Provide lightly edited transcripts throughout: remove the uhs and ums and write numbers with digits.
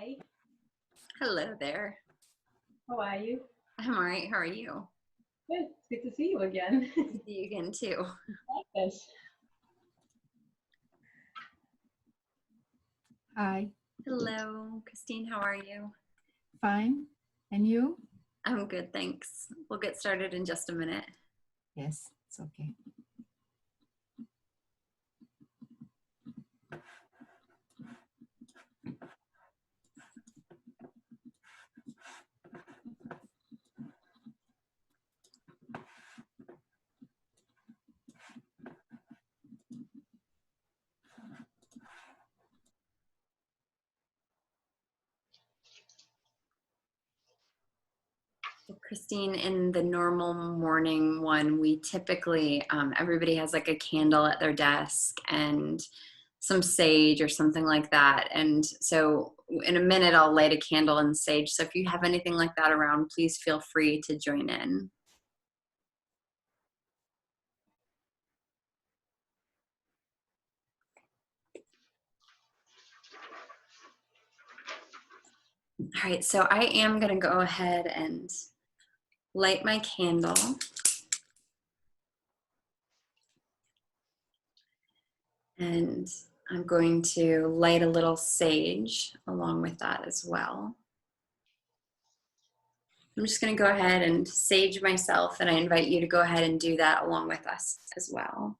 Hi, Hello there. how are you? I'm all right. How are you? Good. It's good to see you again. See you again too. Like this. Hi, Hello, Christine. How are you? fine. And you? I'm good, thanks. We'll get started in just a minute. Yes, it's okay. So Christine, in the normal morning one, we typically, everybody has like a candle at their desk and some sage or something like that. And so in a minute, I'll light a candle and sage. So if you have anything like that around, please feel free to join in. All right, so I am going to go ahead and light my candle. And I'm going to light a little sage along with that as well. I'm just going to go ahead and sage myself, and I invite you to go ahead and do that along with us as well.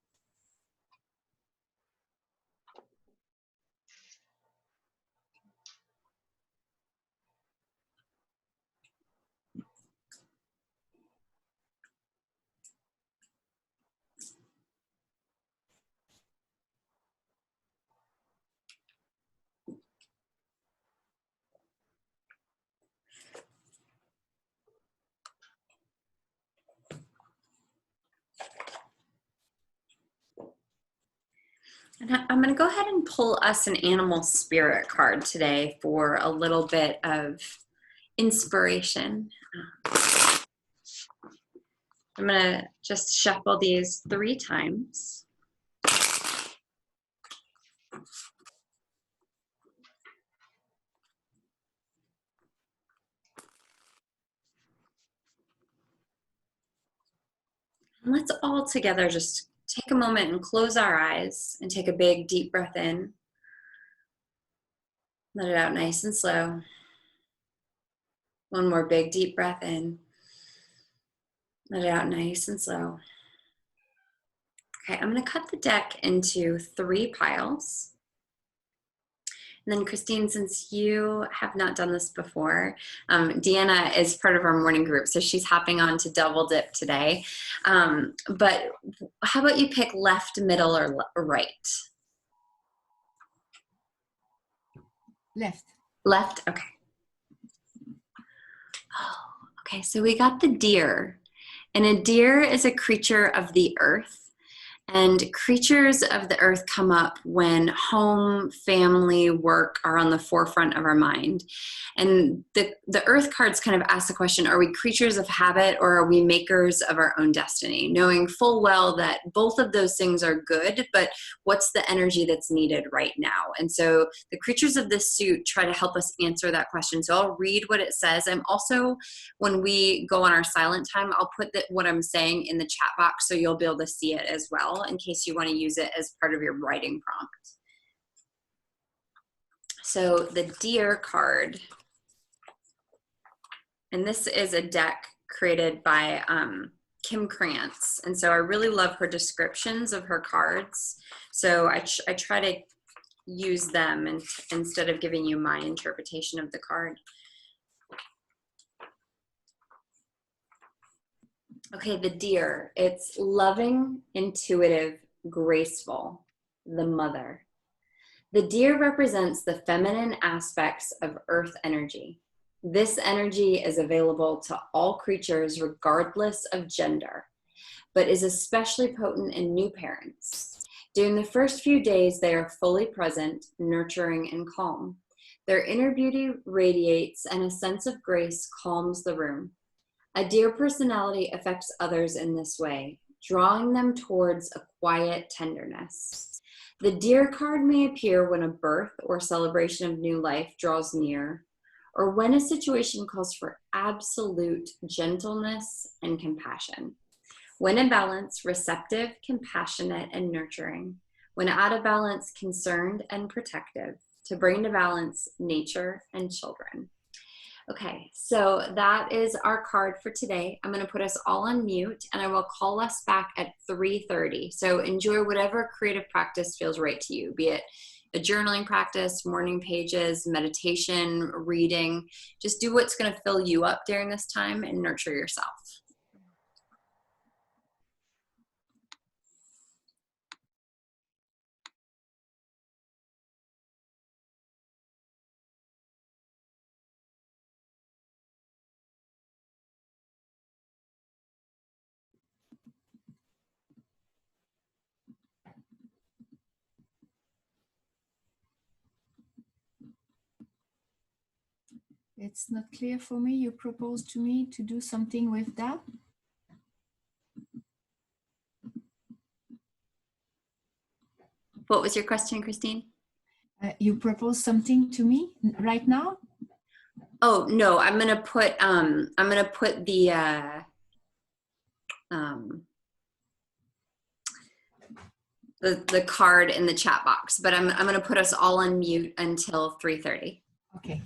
And I'm going to go ahead and pull us an animal spirit card today for a little bit of inspiration. I'm going to just shuffle these 3 times. And let's all together just take a moment and close our eyes and take a big deep breath in. Let it out nice and slow. One more big deep breath in. Let it out nice and slow. Okay, I'm going to cut the deck into 3 piles. And then Christine, since you have not done this before, Deanna is part of our morning group, so she's hopping on to double dip today. But how about you pick left, middle, or right? Left. Left, okay. Oh, okay, so we got the deer. And a deer is a creature of the earth. And creatures of the earth come up when home, family, work are on the forefront of our mind. And the earth cards kind of ask the question, are we creatures of habit or are we makers of our own destiny? Knowing full well that both of those things are good, but what's the energy that's needed right now? And so the creatures of this suit try to help us answer that question. So I'll read what it says. I'm also, when we go on our silent time, I'll put what I'm saying in the chat box so you'll be able to see it as well in case you want to use it as part of your writing prompt. So the deer card, and this is a deck created by Kim Krantz, and so I really love her descriptions of her cards. So I try to use them instead of giving you my interpretation of the card. Okay, the deer, it's loving, intuitive, graceful, the mother. The deer represents the feminine aspects of earth energy. This energy is available to all creatures regardless of gender, but is especially potent in new parents. During the first few days, they are fully present, nurturing, and calm. Their inner beauty radiates, and a sense of grace calms the room. A deer personality affects others in this way, drawing them towards a quiet tenderness. The deer card may appear when a birth or celebration of new life draws near, or when a situation calls for absolute gentleness and compassion. When in balance, receptive, compassionate, and nurturing. When out of balance, concerned and protective. To bring to balance nature and children. Okay, so that is our card for today. I'm going to put us all on mute and I will call us back at 3:30. So enjoy whatever creative practice feels right to you, be it a journaling practice, morning pages, meditation, reading. Just do what's going to fill you up during this time and nurture yourself. It's not clear for me. You proposed to me to do something with that. What was your question, Christine? You proposed something to me right now? Oh no, I'm gonna put the card in the chat box, but I'm gonna put us all on mute until 3:30. Okay.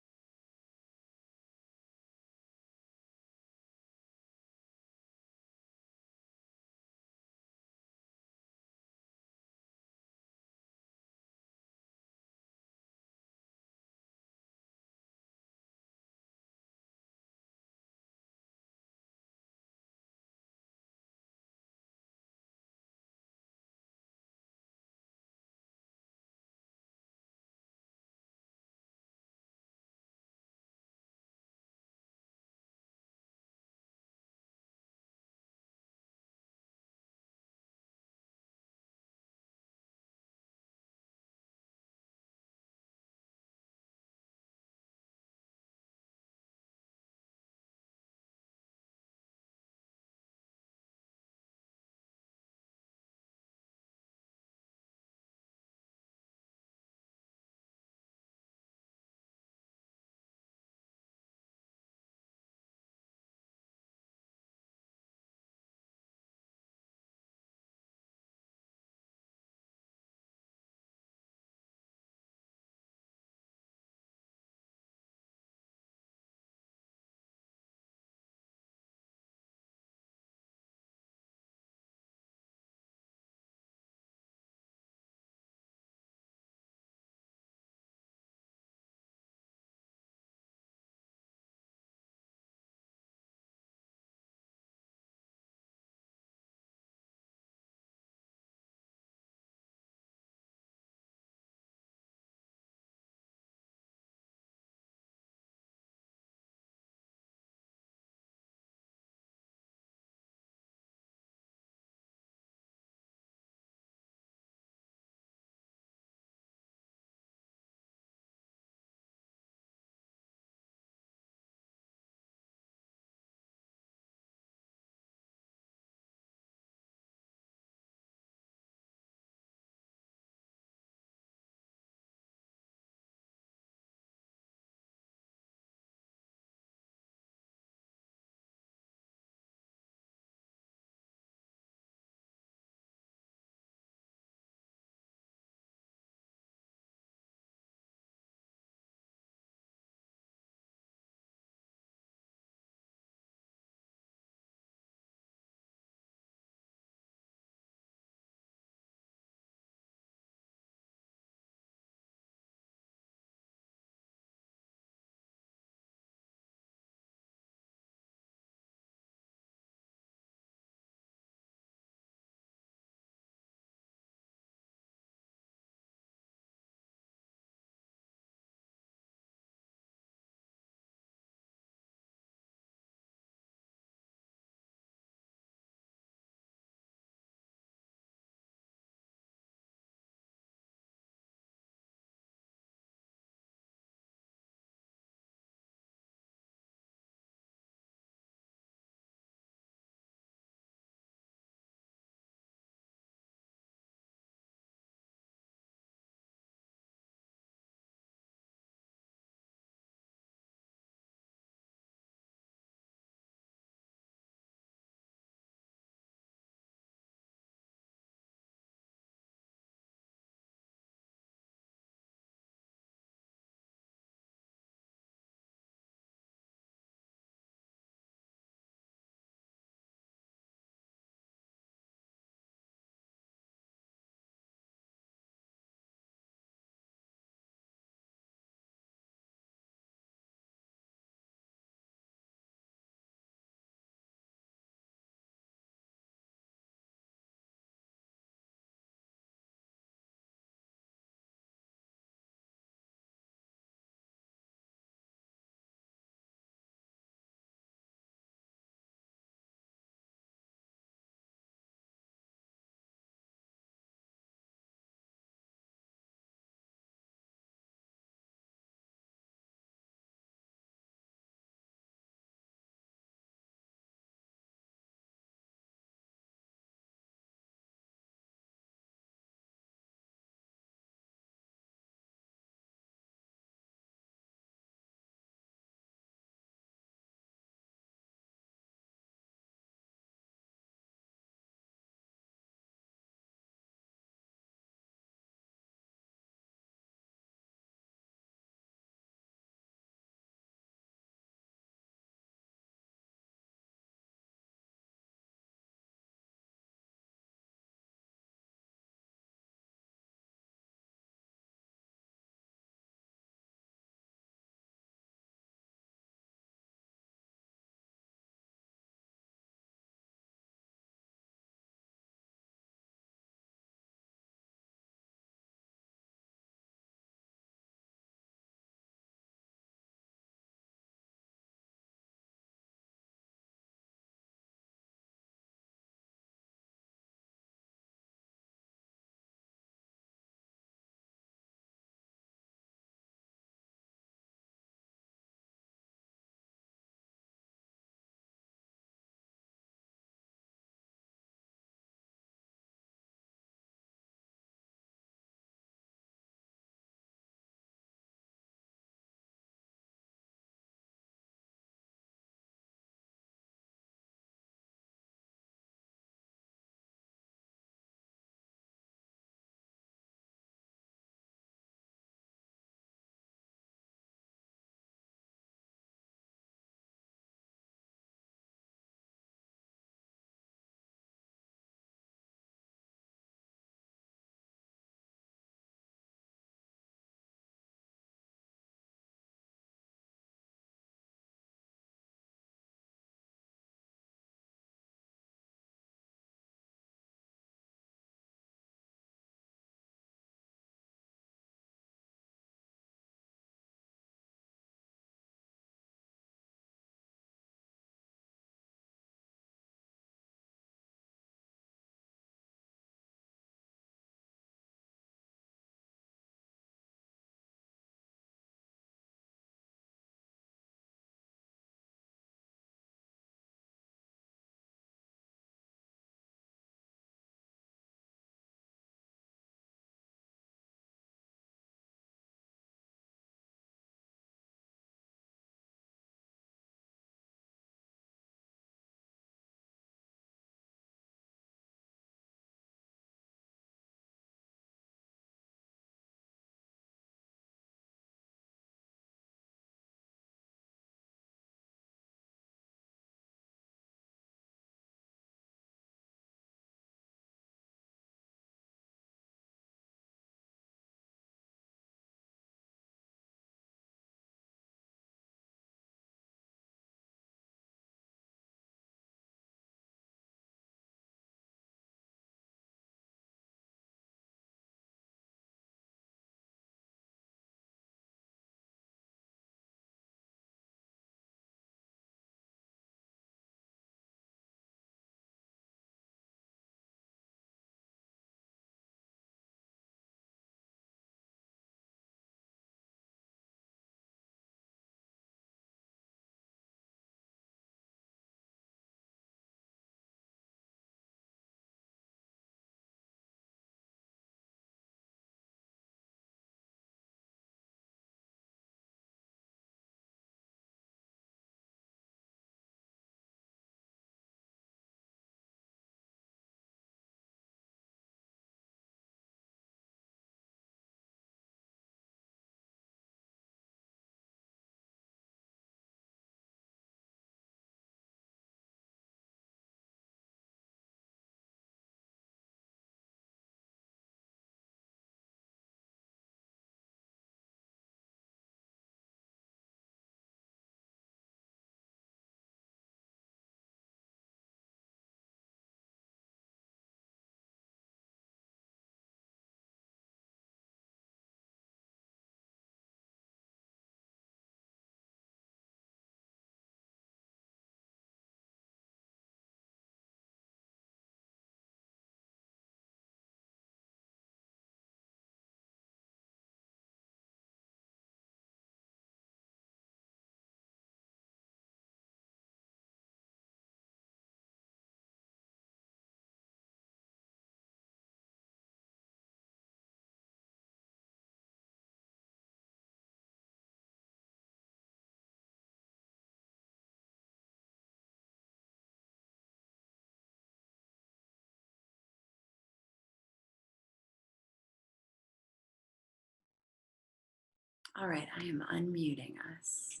All right, I am unmuting us.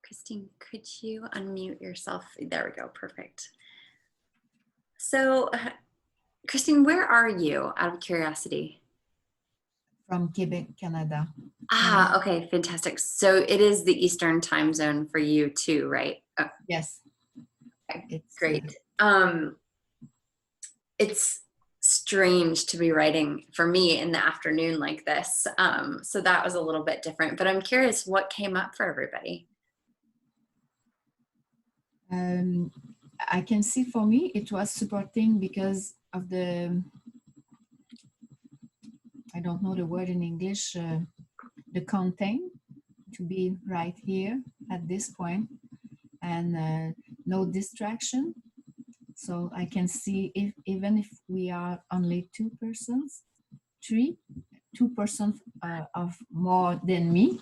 Christine, could you unmute yourself? There we go, perfect. So, Christine, where are you, out of curiosity? From Quebec, Canada. Ah, okay, fantastic. So it is the Eastern time zone for you too, right? Oh, Yes. okay, It's great. It's strange to be writing for me in the afternoon like this. So that was a little bit different, but I'm curious what came up for everybody. I can see for me it was supporting because of the, I don't know the word in English, the content to be right here at this point, and no distraction. So I can see if even if we are only two persons, two persons of more than me,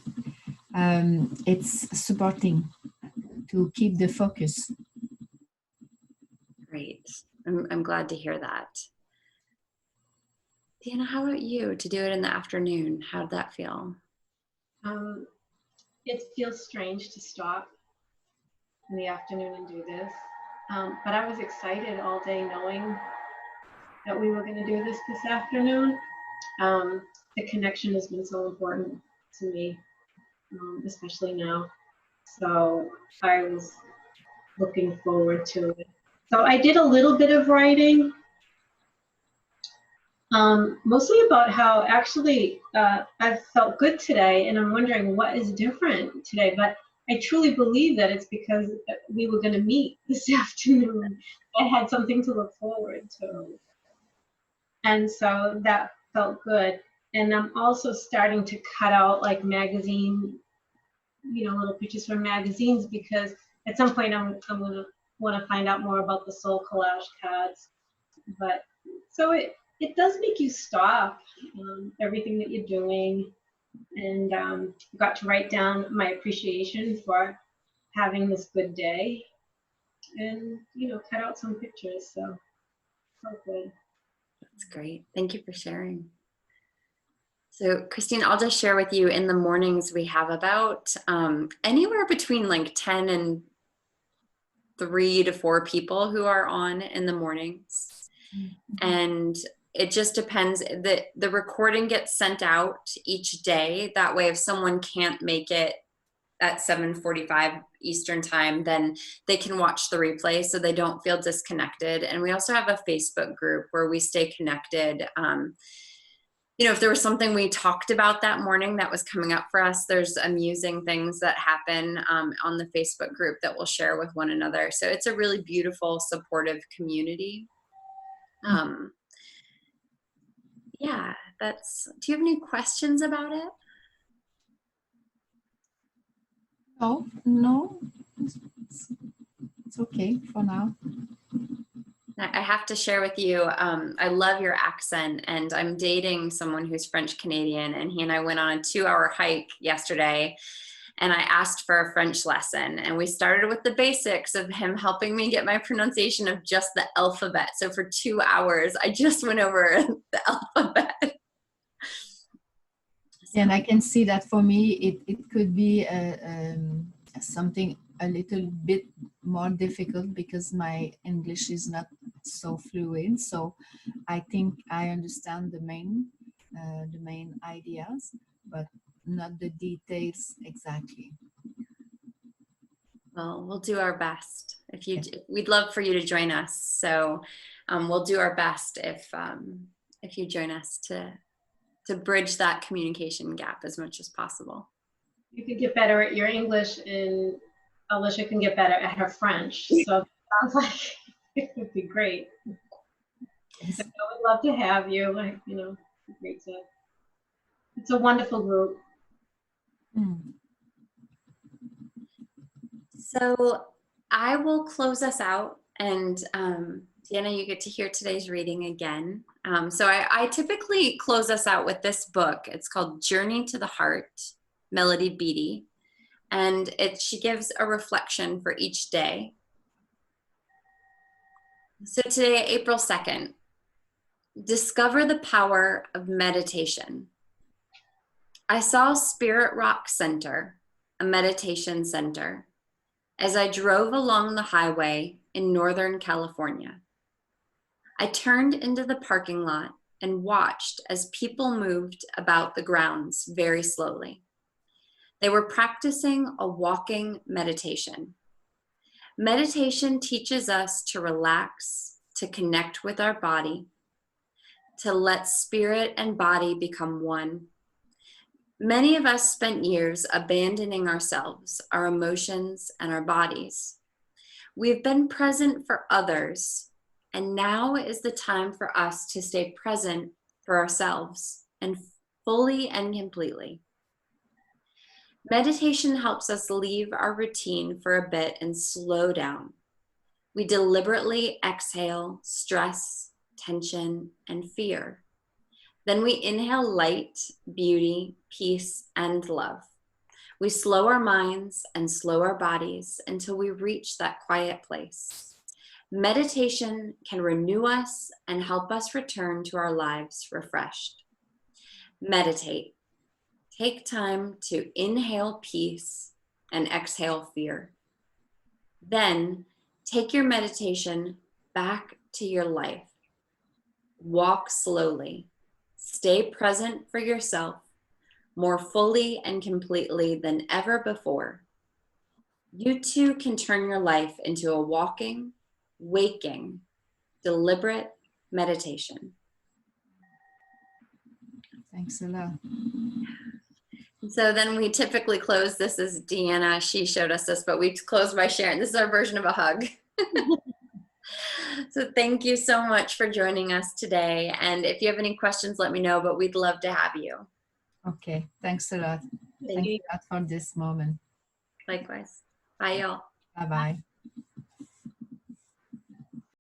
it's supporting to keep the focus. Great. I'm glad to hear that. Deanna, how about you to do it in the afternoon? How did that feel? It feels strange to stop in the afternoon and do this. But I was excited all day knowing that we were going to do this afternoon. The connection has been so important to me, especially now. So I was looking forward to it. So I did a little bit of writing, mostly about how actually I felt good today, and I'm wondering what is different today. But I truly believe that it's because we were going to meet this afternoon. I had something to look forward to. And so that felt good. And I'm also starting to cut out like magazine, little pictures from magazines, because at some point I'm going to want to find out more about the soul collage cards. But so it does make you stop everything that you're doing, and got to write down my appreciation for having this good day, and cut out some pictures. So good. That's great. Thank you for sharing. So Christine, I'll just share with you, in the mornings we have about anywhere between like 10 and 3 to 4 people who are on in the mornings. Mm-hmm. And it just depends. The recording gets sent out each day. That way, if someone can't make it at 7:45 Eastern time, then they can watch the replay so they don't feel disconnected. And we also have a Facebook group where we stay connected. If there was something we talked about that morning that was coming up for us, there's amusing things that happen on the Facebook group that we'll share with one another. So it's a really beautiful, supportive community. Yeah, do you have any questions about it? No, it's okay for now. I have to share with you, I love your accent, and I'm dating someone who's French Canadian, and he and I went on a 2-hour hike yesterday, and I asked for a French lesson, and we started with the basics of him helping me get my pronunciation of just the alphabet. So for 2 hours, I just went over the alphabet. And I can see that for me, it could be something a little bit more difficult because my English is not so fluent. So I think I understand the main ideas, but not the details exactly. Well, we'll do our best. We'd love for you to join us. So we'll do our best if you join us to bridge that communication gap as much as possible. You could get better at your English, and Alicia can get better at her French. So it sounds like it would be great. So I would love to have you. Great to. It's a wonderful group. So I will close us out, and Deanna, you get to hear today's reading again. So I typically close us out with this book. It's called Journey to the Heart, Melody Beattie. And she gives a reflection for each day. So today, April 2nd, discover the power of meditation. I saw Spirit Rock Center, a meditation center, as I drove along the highway in Northern California. I turned into the parking lot and watched as people moved about the grounds very slowly. They were practicing a walking meditation. Meditation teaches us to relax, to connect with our body, to let spirit and body become one. Many of us spent years abandoning ourselves, our emotions, and our bodies. We've been present for others, and now is the time for us to stay present for ourselves and fully and completely. Meditation helps us leave our routine for a bit and slow down. We deliberately exhale stress, tension, and fear. Then we inhale light, beauty, peace, and love. We slow our minds and slow our bodies until we reach that quiet place. Meditation can renew us and help us return to our lives refreshed. Meditate. Take time to inhale peace and exhale fear. Then take your meditation back to your life. Walk slowly. Stay present for yourself more fully and completely than ever before. You too can turn your life into a walking, waking, deliberate meditation. Thanks a lot. So then we typically close. This is Deanna. She showed us this, but we close by sharing. This is our version of a hug. So thank you so much for joining us today. And if you have any questions, let me know, but we'd love to have you. Okay, thanks a lot. Thanks a lot for this moment. Likewise. Bye, y'all. Bye-bye.